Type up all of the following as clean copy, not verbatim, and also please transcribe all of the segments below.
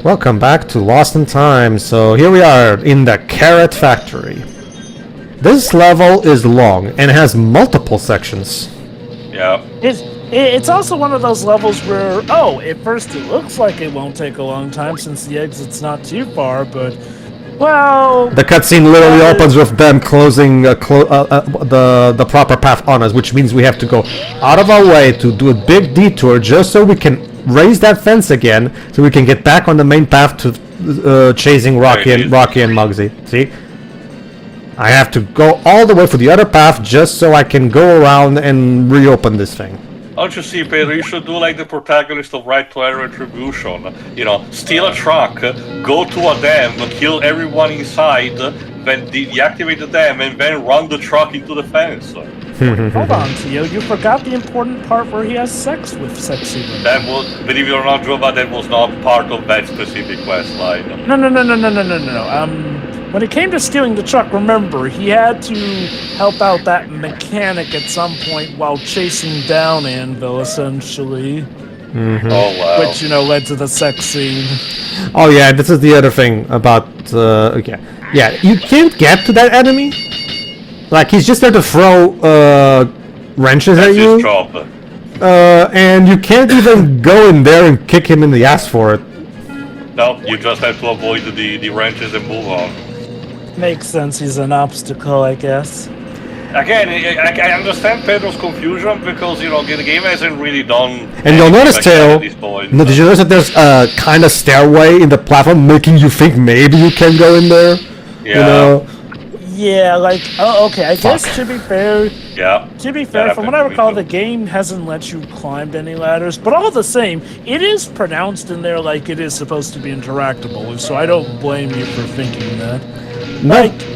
Welcome back to Lost in Time. So here we are in the Carrot Factory. This level is long and has multiple sections. Yeah. It's also one of those levels where, at first it looks like it won't take a long time since the exit's not too far, but, well... The cutscene literally opens with them closing the proper path on us, which means we have to go out of our way to do a big detour just so we can raise that fence again, so we can get back on the main path to chasing Rocky and Muggsy. See? I have to go all the way for the other path just so I can go around and reopen this thing. Don't you see, Pedro, you should do like the protagonist of Right to Air Retribution. You know, steal a truck, go to a dam, kill everyone inside, then deactivate the dam, and then run the truck into the fence. Hold on, Tio, you forgot the important part where he has sex with Sexy Women. That was, believe it or not, Jova, that was not part of that specific quest line. No. When it came to stealing the truck, remember, he had to help out that mechanic at some point while chasing down Anvil, essentially. Mm-hmm. Oh, wow. Which, led to the sex scene. Oh yeah, this is the other thing about, Yeah, you can't get to that enemy. Like, he's just there to throw, wrenches at you. That's his job. And you can't even go in there and kick him in the ass for it. No, you just have to avoid the wrenches and move on. Makes sense, he's an obstacle, I guess. Again, I understand Pedro's confusion because, the game hasn't really done... And you'll notice, Teo, did you notice that there's a kind of stairway in the platform making you think maybe you can go in there? Yeah. Yeah, okay, I guess to be fair... Yeah. To be fair, from what I recall, the game hasn't let you climb any ladders, but all the same, it is pronounced in there like it is supposed to be interactable, so I don't blame you for thinking that.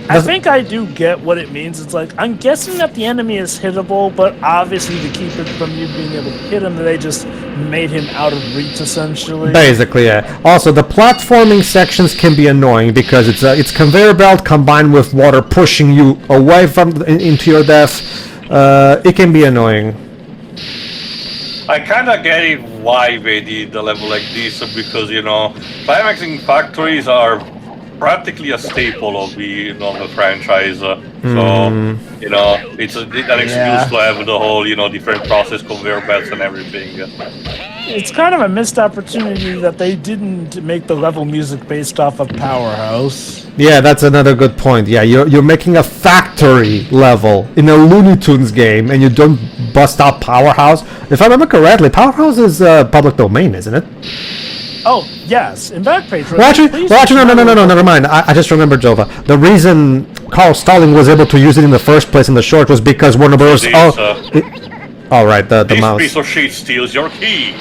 I think I do get what it means. It's like, I'm guessing that the enemy is hittable, but obviously to keep it from you being able to hit him, they just made him out of reach, essentially. Basically, yeah. Also, the platforming sections can be annoying because it's conveyor belt combined with water pushing you away from into your death. It can be annoying. I kind of get it why they did a level like this, because, climaxing factories are practically a staple of the franchise. So, it's an excuse to have the whole, different process, conveyor belts and everything. It's kind of a missed opportunity that they didn't make the level music based off of Powerhouse. Yeah, that's another good point. Yeah, you're making a factory level in a Looney Tunes game, and you don't bust out Powerhouse. If I remember correctly, Powerhouse is public domain, isn't it? Oh, yes. In fact, Pedro... Well, actually, no, never mind. I just remembered, Jova. The reason Carl Stalling was able to use it in the first place in the short was because Warner Bros. Right, the mouse. This piece of shit steals your key.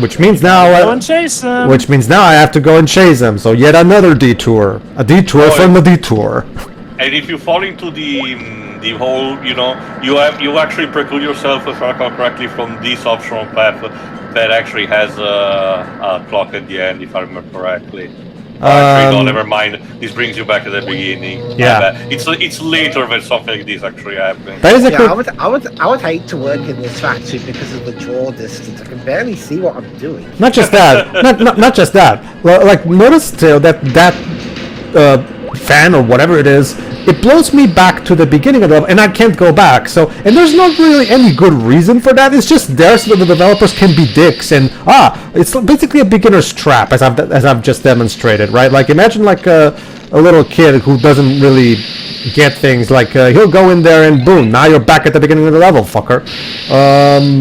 Which means now... Go and chase him. Which means now I have to go and chase him. So yet another detour. A detour from the detour. And if you fall into the whole, you actually preclude yourself, if I recall correctly, from this optional path that actually has a clock at the end, if I remember correctly. Actually, no, never mind. This brings you back to the beginning. Yeah. It's later when something like this actually happens. Basically, I would hate to work in this factory because of the draw distance. I can barely see what I'm doing. not just that. not just that. Like, notice still that fan or whatever it is, it blows me back to the beginning of the level, and I can't go back. So, and there's not really any good reason for that. It's just there so that the developers can be dicks, and it's basically a beginner's trap, as I've just demonstrated, right? Like, imagine like a little kid who doesn't really get things. Like, he'll go in there and boom, now you're back at the beginning of the level, fucker.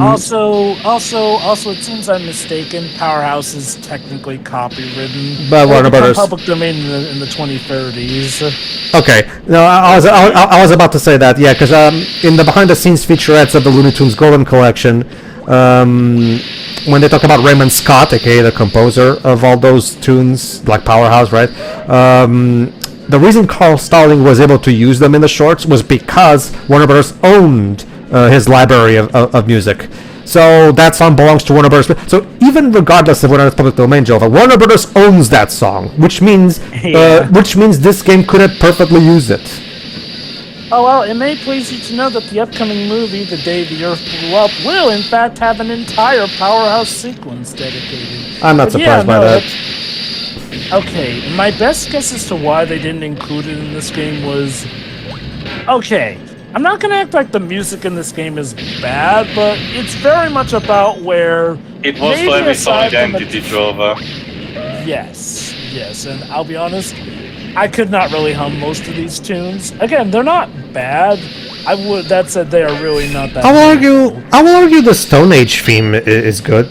Also, it seems I'm mistaken. Powerhouse is technically copy-ridden. But Warner Brothers. Public domain in the 2030s. Okay, no, I was about to say that, yeah, because in the behind-the-scenes featurettes of the Looney Tunes Golden Collection, when they talk about Raymond Scott, aka the composer of all those tunes, like Powerhouse, right? The reason Carl Stalling was able to use them in the shorts was because Warner Bros. Owned his library of music. So that song belongs to Warner Bros. So even regardless of whether it's public domain, Jova, Warner Bros. Owns that song, which means this game couldn't perfectly use it. Oh, well, it may please you to know that the upcoming movie, The Day the Earth Blew Up, will in fact have an entire Powerhouse sequence dedicated. I'm not surprised by that. Okay, my best guess as to why they didn't include it in this game was... Okay, I'm not gonna act like the music in this game is bad, but it's very much about where... It was maybe to have its own aside from identity, Jova. Yes, and I'll be honest, I could not really hum most of these tunes. Again, they're not bad. That said, they are really not that I will meaningful. argue the Stone Age theme is good.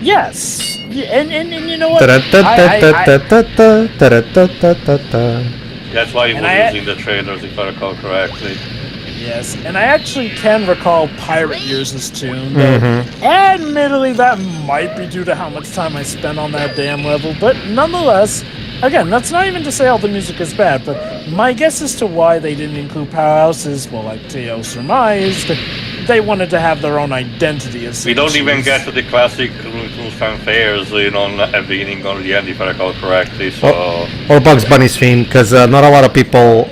Yes, and you know what? That's why it was using the trailers, if I recall correctly. Yes, and I actually can recall Pirate Years' tune, though admittedly that might be due to how much time I spent on that damn level, but nonetheless, again, that's not even to say all the music is bad, but my guess as to why they didn't include Powerhouse is, well, like Theo surmised, they wanted to have their own identity. We don't even get to the classic Looney Tunes fanfares, at the beginning or the end, if I recall correctly, so... Or Bugs Bunny's theme, because not a lot of people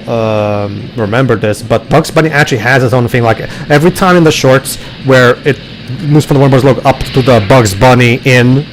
remember this, but Bugs Bunny actually has his own theme. Like, every time in the shorts where it moves from the Warner Bros. Logo up to the Bugs Bunny in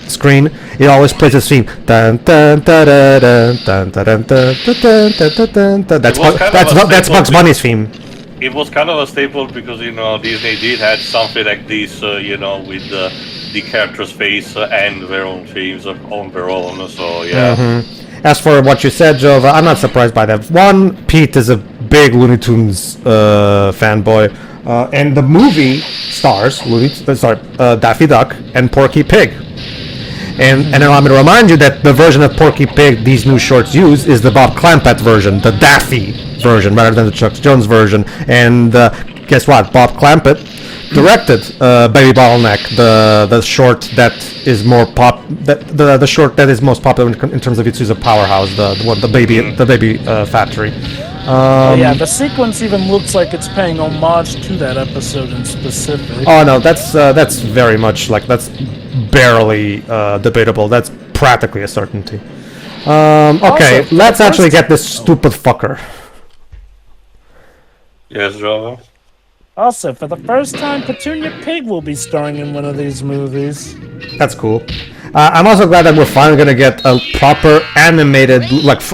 screen, it always plays his theme. Dun, dun, dun, dun, dun, dun, dun, dun, dun, dun, dun, dun. That's Bugs Bunny's theme. It was kind of a staple because, Disney did have something like this, with the character's face and their own themes on their own, so yeah. As for what you said, Jova, I'm not surprised by that. One, Pete is a big Looney Tunes fanboy, and the movie stars Daffy Duck and Porky Pig. And allow me to remind you that the version of Porky Pig these new shorts use is the Bob Clampett version, the Daffy version, rather than the Chuck Jones version. And guess what? Bob Clampett directed Baby Bottleneck, the short that is the short that is most popular in terms of its use of Powerhouse, the baby factory. Yeah, the sequence even looks like it's paying homage to that episode in specific. Oh no, that's very much that's barely debatable. That's practically a certainty. Okay, Also, let's actually get this stupid fucker. Yes, Java? Also, for the first time, Petunia Pig will be starring in one of these movies. That's cool. I'm also glad that we're finally gonna get a proper animated,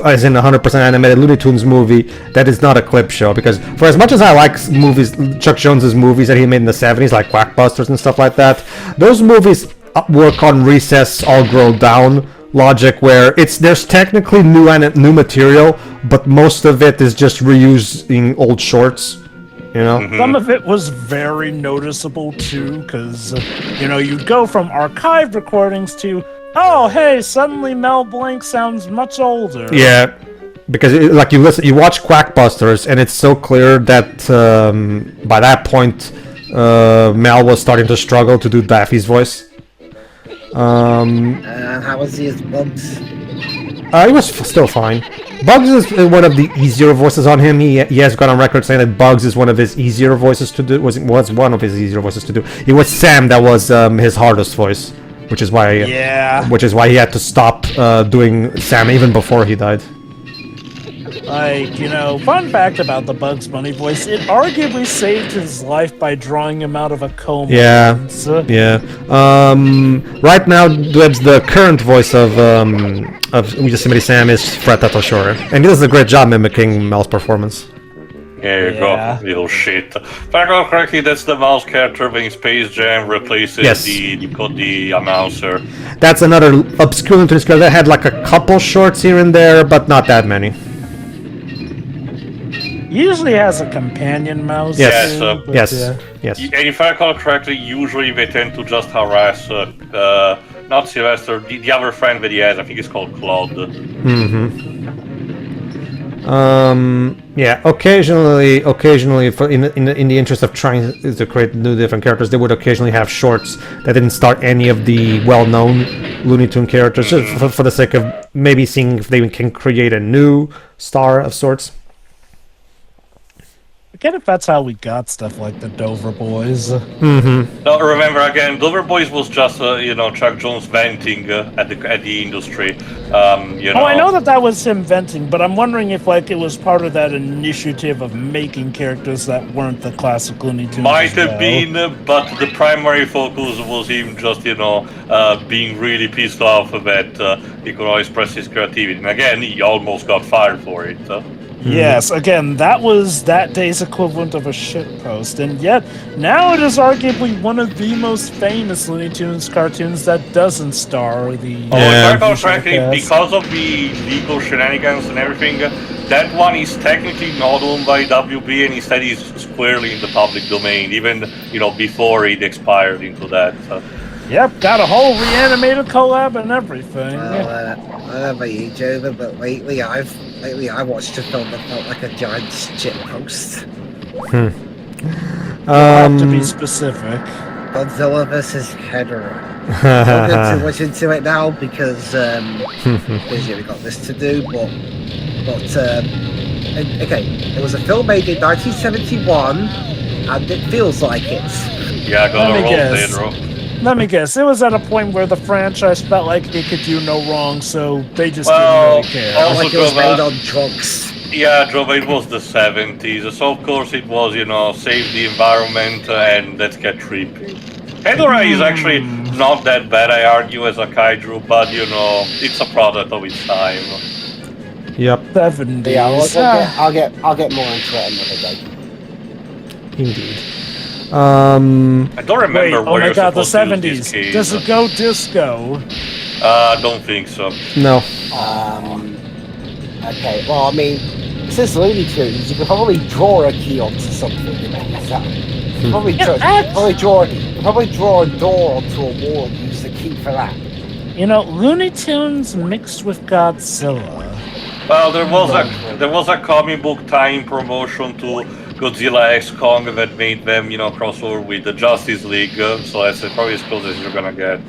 as in 100% animated Looney Tunes movie that is not a clip show. Because for as much as I like movies, Chuck Jones's movies that he made in the 70s, like Quackbusters and stuff like that, those movies work on recess, all grow down logic, where there's technically new material, but most of it is just reusing old shorts. Some of it was very noticeable too, because you'd go from archived recordings to, oh hey, suddenly Mel Blanc sounds much older. Yeah, because you watch Quackbusters, and it's so clear that by that point Mel was starting to struggle to do Daffy's voice. And how was he as Bugs? He was still fine. Bugs is one of the easier voices on him. He has gone on record saying that Bugs is one of his easier voices to do. Was one of his easier voices to do. It was Sam that was his hardest voice, which is why he had to stop doing Sam even before he died. Fun fact about the Bugs Bunny voice, it arguably saved his life by drawing him out of a coma. Yeah. Right now, the current voice of Yosemite Sam is Fred Tatasciore, and he does a great job mimicking Mel's performance. There you go, little shit. If I recall correctly, that's the mouse character when Space Jam replaces the announcer. That's another obscure Looney Tunes character that had a couple shorts here and there, but not that many. Usually has a companion mouse. Yes. Yes. And if I recall correctly, usually they tend to just harass not Sylvester, the other friend that he has. I think it's called Claude. Yeah. Occasionally, in the interest of trying to create new different characters, they would occasionally have shorts that didn't start any of the well-known Looney Tune characters, just for the sake of maybe seeing if they can create a new star of sorts. forget if that's how we got stuff like the Dover Boys. No, remember again, Dover Boys was just Chuck Jones venting at the industry. Oh, I know that was him venting, but I'm wondering if it was part of that initiative of making characters that weren't the classic Looney Tunes. Might have been, but the primary focus was him just being really pissed off that he could not express his creativity. And again, he almost got fired for it. Yes, again, that was that day's equivalent of a shitpost, and yet now it is arguably one of the most famous Looney Tunes cartoons that doesn't star the. Oh, if I recall correctly, because of the legal shenanigans and everything, that one is technically not owned by WB, and instead is squarely in the public domain, even before it expired into that. Yep, got a whole reanimated collab and everything. Well, I don't know about you, Jover, but lately I watched a film that felt like a giant shitpost. To be specific. Godzilla vs. Pedro. I won't go too much into it now because we got this to do, but okay, there was a film made in 1971, and it feels like it. Yeah, I got a roll, Pedro. Let me guess. It was at a point where the franchise felt like it could do no wrong, so they just didn't really care. Also, like it was made on drugs. Yeah, Drova, it was the 70s, so of course it was, save the environment and let's get trippy. Hedorah is actually not that bad, I argue, as a kaiju, but it's a product of its time. Yep. 70s. Yeah, I'll get more into it another day. Indeed. I don't remember Wait, where you're oh my god, the supposed to use 70s. these keys. Does it go disco? I don't think so. No. Okay, well, I mean, since Looney Tunes, you could probably draw a key onto something and use that. You could probably draw a door onto a wall and use the key for that. Looney Tunes mixed with Godzilla. Well, there was a comic book tie-in promotion to Godzilla X Kong that made them, cross over with the Justice League, so that's probably as close as you're gonna get.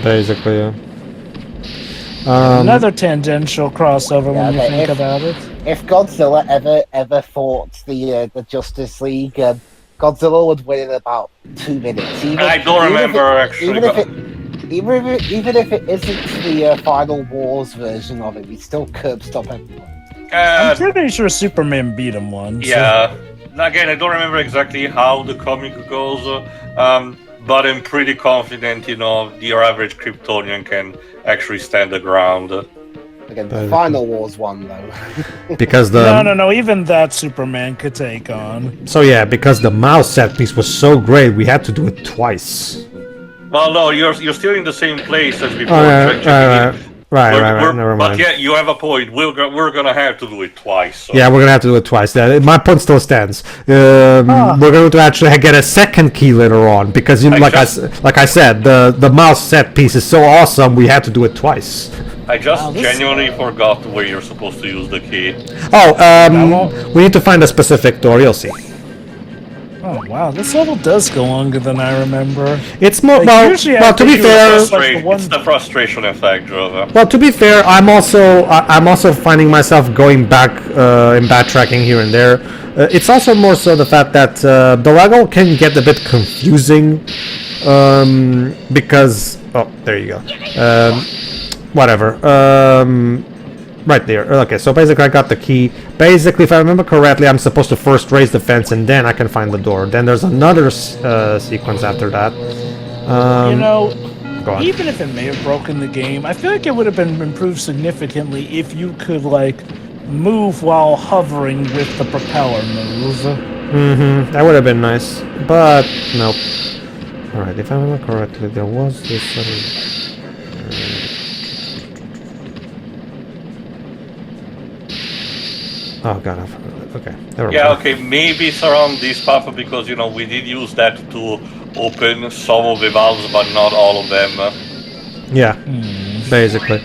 Basically, yeah. Another tangential crossover when you think about it. If Godzilla ever fought the Justice League, Godzilla would win in about 2 minutes. I don't remember actually. Even if it isn't the Final Wars version of it, we still curb stop everyone. I'm pretty sure Superman beat him once. Yeah. Again, I don't remember exactly how the comic goes, but I'm pretty confident, your average Kryptonian can actually stand the ground. Again, the Final Wars one, though. Because the... No, even that Superman could take on. So yeah, because the mouse set piece was so great, we had to do it twice. Well, no, you're still in the same place as before. Right, never mind. But yeah, you have a point. We're gonna have to do it twice. So. Yeah, we're gonna have to do it twice. My point still stands. We're going to actually get a second key later on because, like I said, the mouse set piece is so awesome. We had to do it twice. I just genuinely forgot where you're supposed to use the key. We need to find a specific door. You'll see. Oh wow, this level does go longer than I remember. It's more to be fair. It's the frustration effect, Drova. Well, to be fair, I'm also finding myself going back in backtracking here and there. It's also more so the fact that the level can get a bit confusing because there you go. Whatever. Right there. Okay, so basically I got the key. Basically, if I remember correctly, I'm supposed to first raise the fence and then I can find the door. Then there's another sequence after that. Even if it may have broken the game, I feel like it would have been improved significantly if you could, move while hovering with the propeller move. Mm-hmm. That would have been nice. But, nope. Alright, if I remember correctly, there was this... Oh god, okay. Never mind. Okay, maybe it's around this path because, we did use that to open some of the valves, but not all of them. Yeah, basically.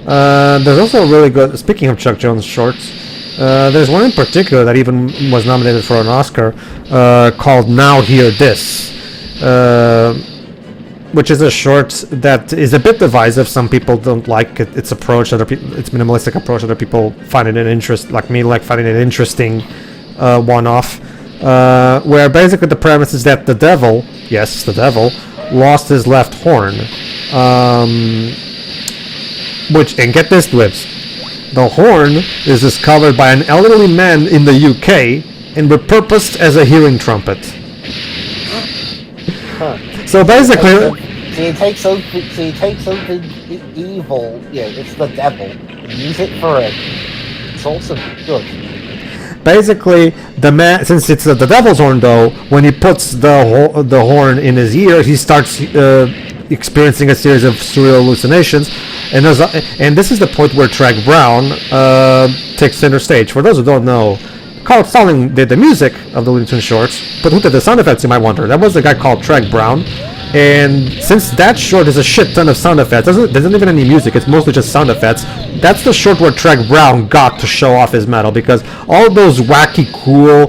There's also a really good, speaking of Chuck Jones shorts, there's one in particular that even was nominated for an Oscar, called Now Hear This. Which is a short that is a bit divisive. Some people don't like its approach. Its minimalistic approach. Other people find it an interest, like me, finding it an interesting one-off. where basically the premise is that the devil, yes, the devil, lost his left horn. Which, and get this, Dwibs, the horn is discovered by an elderly man in the UK and repurposed as a hearing trumpet. So basically... So he takes something evil, it's the devil, and use it for him. It's also good. Basically, the man, since it's the devil's horn, though, when he puts the horn in his ear, he starts experiencing a series of surreal hallucinations, and this is the point where Track Brown takes center stage. For those who don't know, Carl Stalling did the music of the Looney Tunes shorts, but who did the sound effects, you might wonder? That was the guy called Track Brown. And since that short is a shit ton of sound effects, there's not even any music, it's mostly just sound effects, that's the short where Track Brown got to show off his metal, because all those wacky, cool,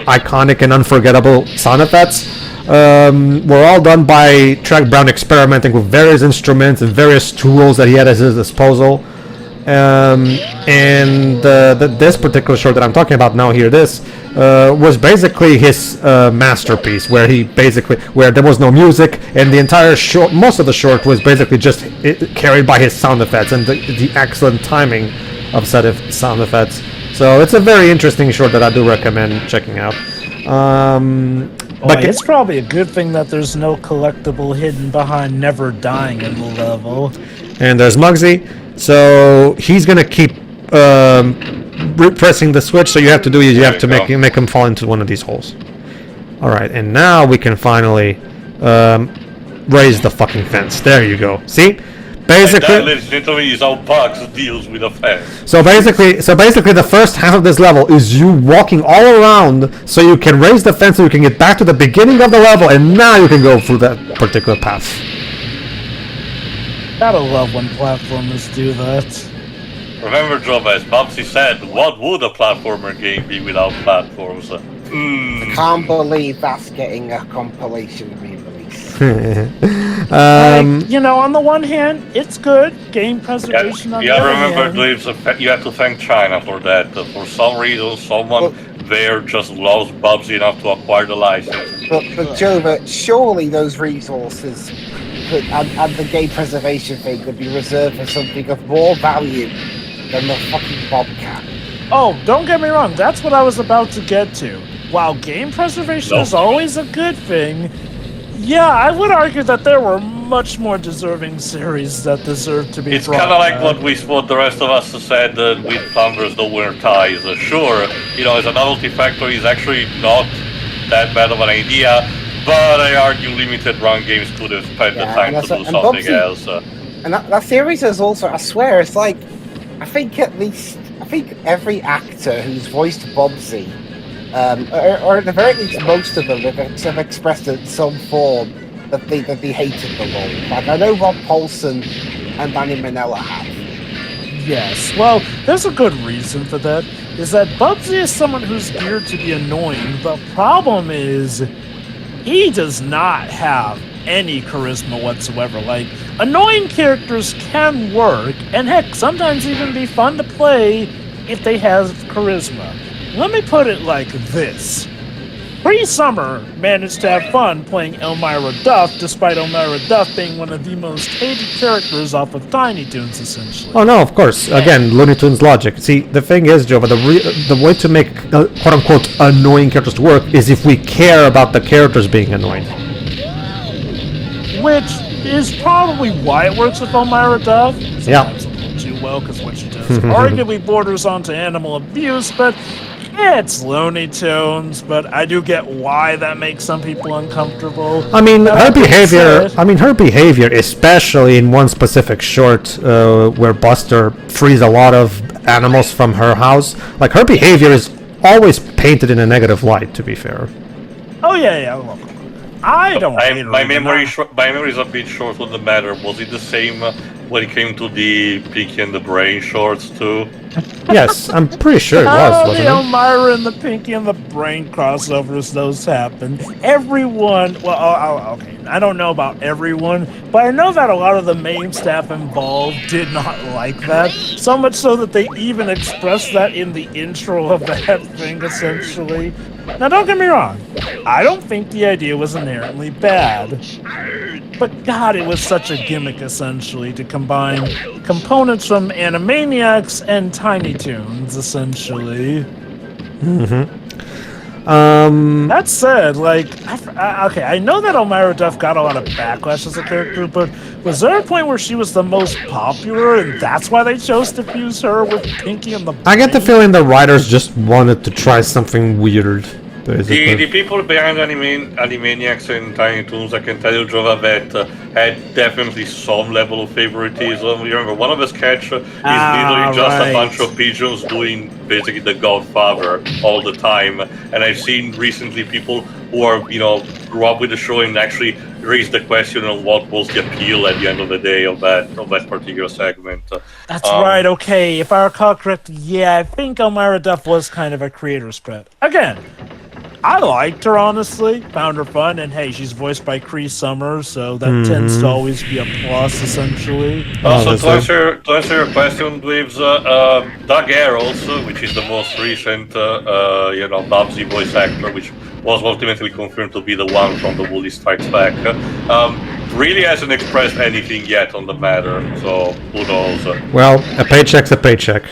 iconic, and unforgettable sound effects were all done by Track Brown experimenting with various instruments and various tools that he had at his disposal. This particular short that I'm talking about now here, was basically his masterpiece, where there was no music, and the entire short, most of the short was basically just carried by his sound effects and the excellent timing of said sound effects. So it's a very interesting short that I do recommend checking out. But it's probably a good thing that there's no collectible hidden behind never dying in the level. And there's Muggsy. So he's gonna keep pressing the switch. So you have to do is you have to make him fall into one of these holes. All right, and now we can finally raise the fucking fence. There you go. See, basically, literally is how Bugs deals with a fence. So basically, the first half of this level is you walking all around, so you can raise the fence, so you can get back to the beginning of the level, and now you can go through that particular path. Gotta love when platformers do that. Remember, Job, as Bubsy said, what would a platformer game be without platforms? I can't believe that's getting a compilation re-release. On the one hand, it's good. Game preservation on the other hand. You have to thank China for that. For some reason, someone there just loves Bubsy enough to acquire the license. But Joe, surely those resources and the game preservation thing could be reserved for something of more value than the fucking Bobcat. Oh, don't get me wrong, that's what I was about to get to. While game preservation is always a good thing, yeah, I would argue that there were much more deserving series that deserve to be It's kind of like what the rest of us said with Plumbers Don't Wear Ties. Sure, as a novelty factory is actually not that bad of an idea, but I argue limited run games could have spent the time to do something else. And that series is also, I swear, it's like, I think every actor who's voiced Bubsy, or at the very least most of them have expressed in some form that they hated the role. Like, I know Rob Paulson and Danny Minella have. Yes, well, there's a good reason for that, is that Bubsy is someone who's geared to be annoying. The problem is, he does not have any charisma whatsoever. Like, annoying characters can work, and heck, sometimes even be fun to play if they have charisma. Let me put it like this. Pre-Summer managed to have fun playing Elmira Duff, despite Elmira Duff being one of the most hated characters off of Tiny Toons, essentially. Oh no, of course. Again, Looney Tunes logic. See, the thing is, Joe, but the way to make quote-unquote annoying characters work is if we care about the characters being annoying. Which is probably why it works with Elmira Duff. Sometimes Yeah. too well, because what she does arguably borders onto animal abuse, but it's Looney Tunes. But I do get why that makes some people uncomfortable. I mean, her behavior, especially in one specific short where Buster frees a lot of animals from her house, like, her behavior is always painted in a negative light, to be fair. Oh yeah. Look, I don't. My memory is a bit short on the matter. Was it the same when it came to the Pinky and the Brain shorts too? Yes, I'm pretty sure it was, Oh, wasn't the it? Elmira and the Pinky and the Brain crossovers, those happen. Everyone, well, okay, I don't know about everyone, but I know that a lot of the main staff involved did not like that. So much so that they even expressed that in the intro of that thing, essentially. Now, don't get me wrong, I don't think the idea was inherently bad. But God, it was such a gimmick, essentially, to combine components from Animaniacs and Tiny Toons, essentially. That said, like, okay, I know that Elmira Duff got a lot of backlash as a character, but was there a point where she was the most popular, and that's why they chose to fuse her with Pinky and the I get the Brain? feeling the writers just wanted to try something weird, basically. The people behind Animaniacs and Tiny Toons, I can tell you, Jova, that had definitely some level of favoritism. You remember, one of the sketch is literally just a bunch of pigeons doing basically The Godfather all the time. And I've seen recently people who are, grew up with the show and actually raised the question of what was the appeal at the end of the day of that particular segment. That's right, okay. If I recall correctly, yeah, I think Elmira Duff was kind of a creator's pet. Again, I liked her, honestly. Found her fun, and hey, she's voiced by Cree Summers, so that tends to always be a plus, essentially. Also, to answer your question, Dweebs, Doug Arrows, which is the most recent, Babsy voice actor, which was ultimately confirmed to be the one from The Woolly Strikes Back, really hasn't expressed anything yet on the matter, so who knows. Well, a paycheck's a paycheck.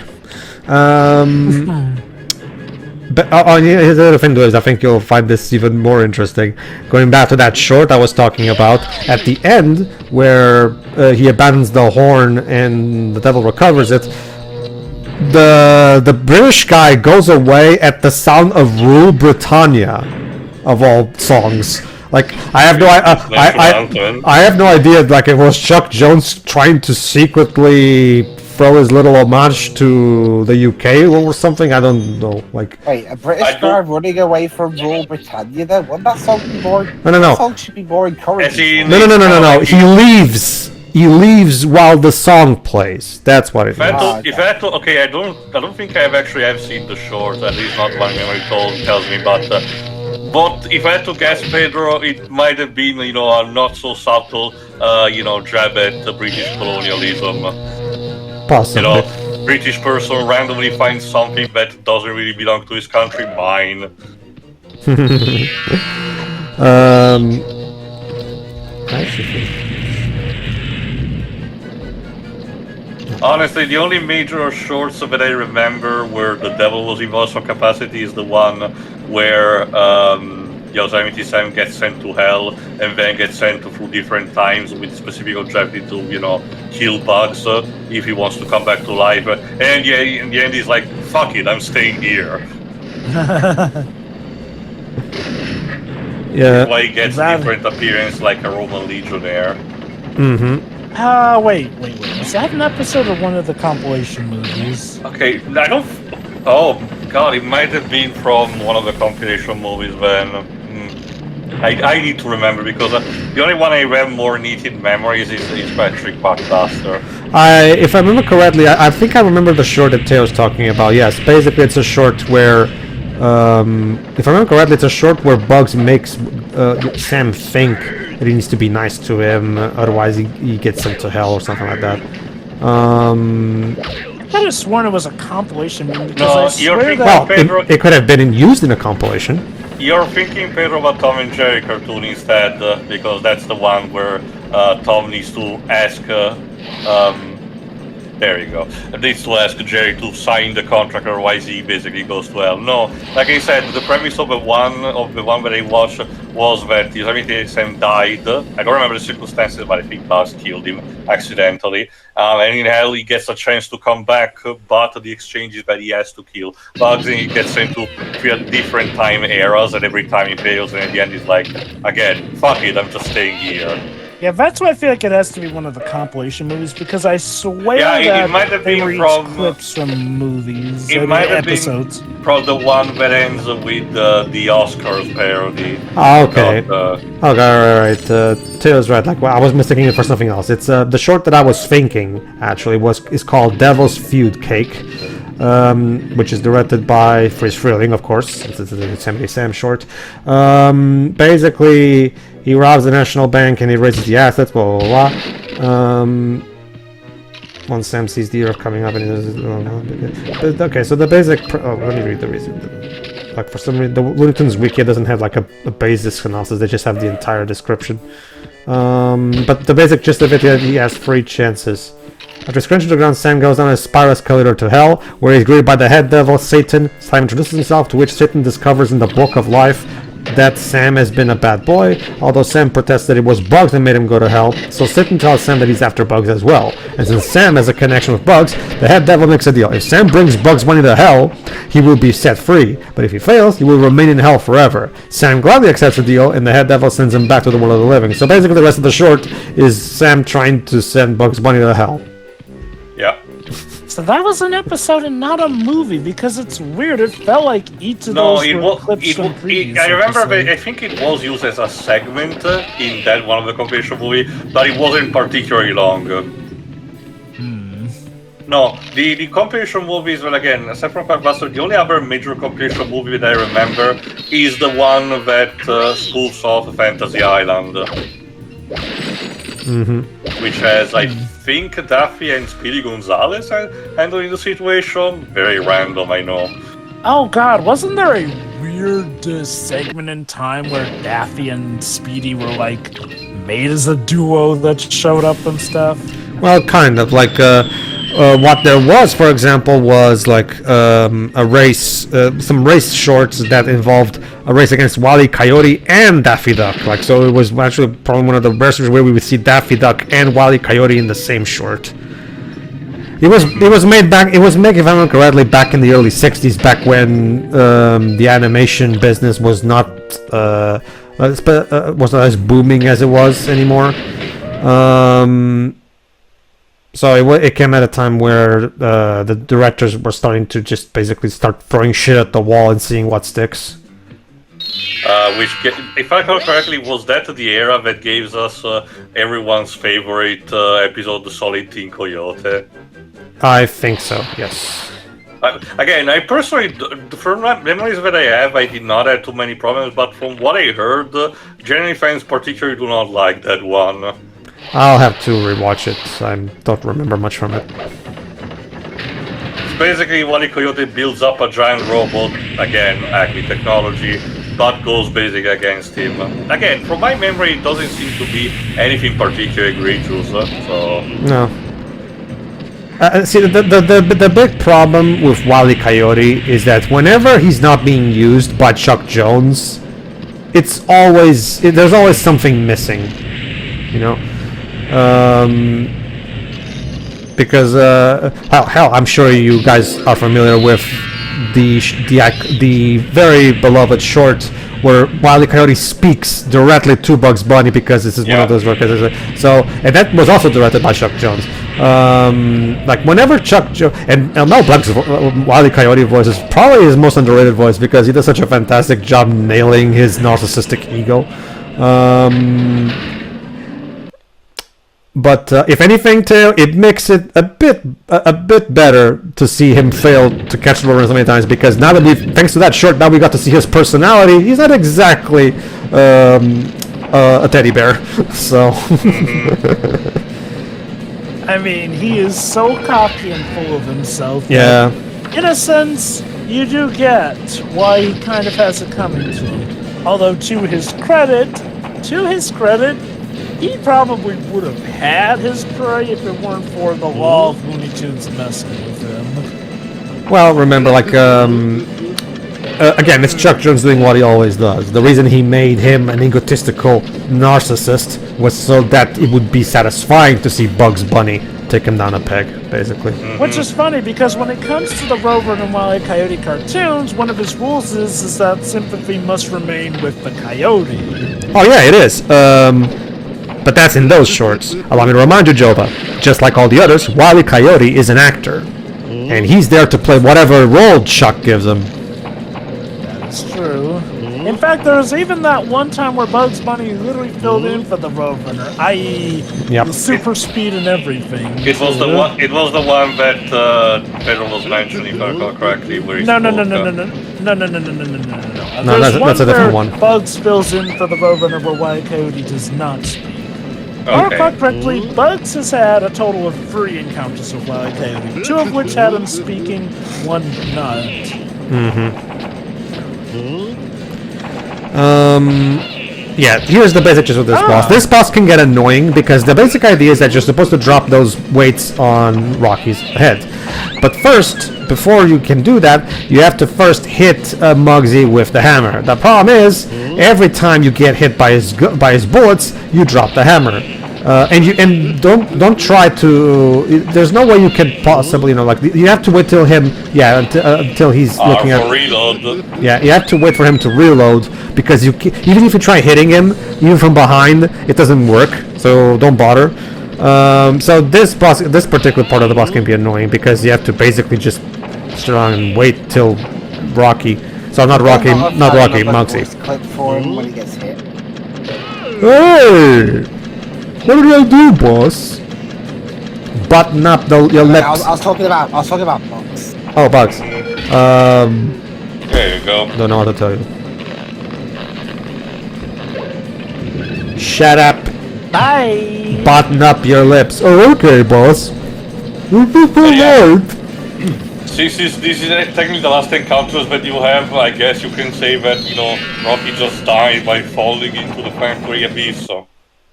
But here's the other thing, though, is I think you'll find this even more interesting. Going back to that short I was talking about, at the end, where he abandons the horn and the devil recovers it, the British guy goes away at the sound of Rule Britannia, of all songs. Like, I have I have no idea. Like, it was Chuck Jones trying to secretly throw his little homage to the UK or something. I don't know. Like, Wait, a British guy running away from Rule Britannia then? Wouldn't that song be more... No. That song should be more encouraging. No. He leaves. He leaves while the song plays. That's what it is. Okay, I don't think I've seen the short. At least not one memory tells me. But if I had to guess, Pedro, it might have been, a not so subtle, jab at British colonialism. Possibly. British person randomly finds something that doesn't really belong to his country, mine. Honestly, the only major shorts that I remember where the devil was involved some capacity is the one where Yosemite Sam gets sent to hell and then gets sent through different times with specific objective to, kill bugs if he wants to come back to life. And yeah, in the end, he's like, fuck it, I'm staying here. Yeah. Why he gets different appearance like a Roman legionnaire. Wait. Was that an episode of one of the compilation movies? Okay, I don't... Oh, God, it might have been from one of the compilation movies then. I need to remember, because the only one I have more neat in memories is Patrick Buckbuster. If I remember correctly, I think I remember the short that Teo's talking about. Yes, basically it's a short where... if I remember correctly, it's a short where Bugs makes Sam think that he needs to be nice to him, otherwise he gets sent to hell or something like that. I could have sworn it was a compilation movie, because I swear Well, that... it could have been used in a compilation. You're thinking, Pedro, about Tom and Jerry cartoon instead, because that's the one where Tom needs to ask... there you go. Needs to ask Jerry to sign the contract, otherwise he basically goes to hell. No, like I said, the premise of the one that I watched was that Yosemite Sam died. I don't remember the circumstances, but I think Bugs killed him accidentally. And in hell he gets a chance to come back, but the exchange is that he has to kill Bugs, and he gets sent to 3 different time eras, and every time he fails, and at the end he's like, again, fuck it, I'm just staying here. Yeah, that's why I feel like it has to be one of the compilation movies, because I swear it might have they been were from clips from movios. It might have episodes. been from the one that ends with the Oscars parody. Oh, okay. Alright. Teo's right. Like, well, I was mistaking it for something else. It's the short that I was thinking actually is called Devil's Feud Cake. which is directed by Friz Freleng, of course. It's a Yosemite Sam short. Basically, he robs the national bank and he raises the assets, blah, blah, blah. Once Sam sees the Earth coming up and he does... Okay, so the basic... let me read the reason. Like, for some reason, the Looney Tunes wiki doesn't have, like, a basic synopsis. They just have the entire description. But the basic gist of it, he has 3 chances. After scratching to the ground, Sam goes on a spiral escalator to hell, where he's greeted by the head devil, Satan. Sam introduces himself, to which Satan discovers in the Book of Life that Sam has been a bad boy, although Sam protests that it was Bugs that made him go to hell, so Satan tells Sam that he's after Bugs as well. And since Sam has a connection with Bugs, the head devil makes a deal. If Sam brings Bugs Bunny to hell, he will be set free, but if he fails, he will remain in hell forever. Sam gladly accepts the deal, and the head devil sends him back to the world of the living. So basically the rest of the short is Sam trying to send Bugs Bunny to hell. Yeah. So that was an episode and not a movie, because it's weird. It felt like each of No, those it were was. clips from previous I remember. episodes. I think it was used as a segment in that one of the compilation movie, but it wasn't particularly long. No, the compilation movies. Well, again, aside from Blockbuster, the only other major compilation movie that I remember is the one that spoofs off Fantasy Island. Which has, I think, Daffy and Speedy Gonzales handling the situation. Very random, I know. Oh god, wasn't there a weird segment in time where Daffy and Speedy were like made as a duo that showed up and stuff? Well, kind of. Like, what there was, for example, was like a race, some race shorts that involved a race against Wile E. Coyote and Daffy Duck. Like, so it was actually probably one of the best where we would see Daffy Duck and Wile E. Coyote in the same short. It was made back. It was made, if I remember correctly, back in the early '60s, back when the animation business was not as booming as it was anymore. So it came at a time where the directors were starting to just basically start throwing shit at the wall and seeing what sticks. If I recall correctly, was that the era that gave us everyone's favorite episode, The Solid Teen Coyote? I think so, yes. Again, I personally, from memories that I have, I did not have too many problems, but from what I heard, generally fans particularly do not like that one. I'll have to rewatch it. I don't remember much from it. It's basically Wile E. Coyote builds up a giant robot, again, Acme technology, but goes basic against him. Again, from my memory, it doesn't seem to be anything particularly egregious, so... No. See, the big problem with Wile E. Coyote is that whenever he's not being used by Chuck Jones, there's always something missing, you know? Because hell, I'm sure you guys are familiar with the very beloved short where Wile E. Coyote speaks directly to Bugs Bunny, because this is one of those records. So, and that was also directed by Chuck Jones. Like whenever Chuck Jones and Mel Blanc's Wile E. Coyote voice is probably his most underrated voice, because he does such a fantastic job nailing his narcissistic ego. But if anything, Teo, it makes it a bit better to see him fail to catch the run so many times, because now that thanks to that short, now we got to see his personality. He's not exactly a teddy bear, so. I mean, he is so cocky and full of himself. Yeah. In a sense, you do get why he kind of has it coming to him. Although, to his credit, he probably would have had his prey if it weren't for the law of Looney Tunes messing with him. Well, remember, like, again, it's Chuck Jones doing what he always does. The reason he made him an egotistical narcissist was so that it would be satisfying to see Bugs Bunny take him down a peg, basically. Which is funny, because when it comes to the Rover and Wile E. Coyote cartoons, one of his rules is that sympathy must remain with the coyote. Oh yeah, it is. But that's in those shorts. Allow me to remind you, Joba, just like all the others, Wile E. Coyote is an actor. And he's there to play whatever role Chuck gives him. That is true. In fact, fact, there was even that one time where Bugs Bunny literally filled in for the Roadrunner, i.e., Yep. the super speed and everything. It was the one. It was the one that Pedro was mentioning, if I recall correctly. Where he No. spoke, No, There's that's a different where one. Bugs fills in for the Roadrunner where Wile Coyote does not speak. If I recall Okay. correctly, Bugs has had a total of 3 encounters with Wile Coyote, 2 of which had him speaking, 1 not. Yeah, here's the basic gist of this boss. This boss can get annoying because the basic idea is that you're supposed to drop those weights on Rocky's head. But first, before you can do that, you have to first hit Muggsy with the hammer. The problem is, every time you get hit by his bullets, you drop the hammer. And don't try to. There's no way you can possibly, you have to wait till until he's looking For at. reload. Yeah, you have to wait for him to reload because even if you try hitting him, even from behind, it doesn't work. So don't bother. So this particular part of the boss can be annoying because you have to basically just sit around and wait till Rocky. So not Rocky, Muggsy. Clip for him when he gets hit. Hey! What did I do, boss? Button up your lips. I was talking about Bugs. Oh, Bugs. There you go. Don't know what to tell you. Shut up. Bye! Button up your lips. Oh, okay, boss. Yeah. This is technically the last encounters that you have. I guess you can say that Rocky just died by falling into the factory abyss. So.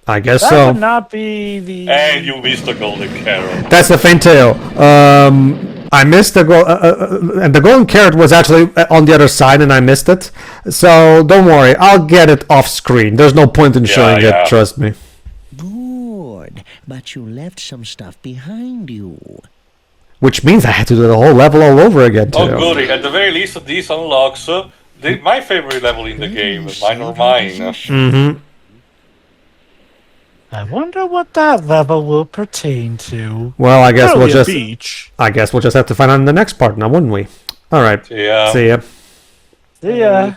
I guess That so. would not be the... And you missed the golden carrot. That's the faint tail. I missed the and the golden carrot was actually on the other side, and I missed it. So don't worry, I'll get it off screen. There's no point in showing yeah. it. Trust me. Good, but you left some stuff behind you. Which means I had to do the whole level all over again too. Oh, goody. At the very least, these unlocks my favorite level in the game. Mine or mine. Mm-hmm. I wonder what that level will pertain to. Well, I guess Probably we'll a just. beach. I guess we'll just have to find out in the next part now, wouldn't we? All right. Yeah. See ya. See ya.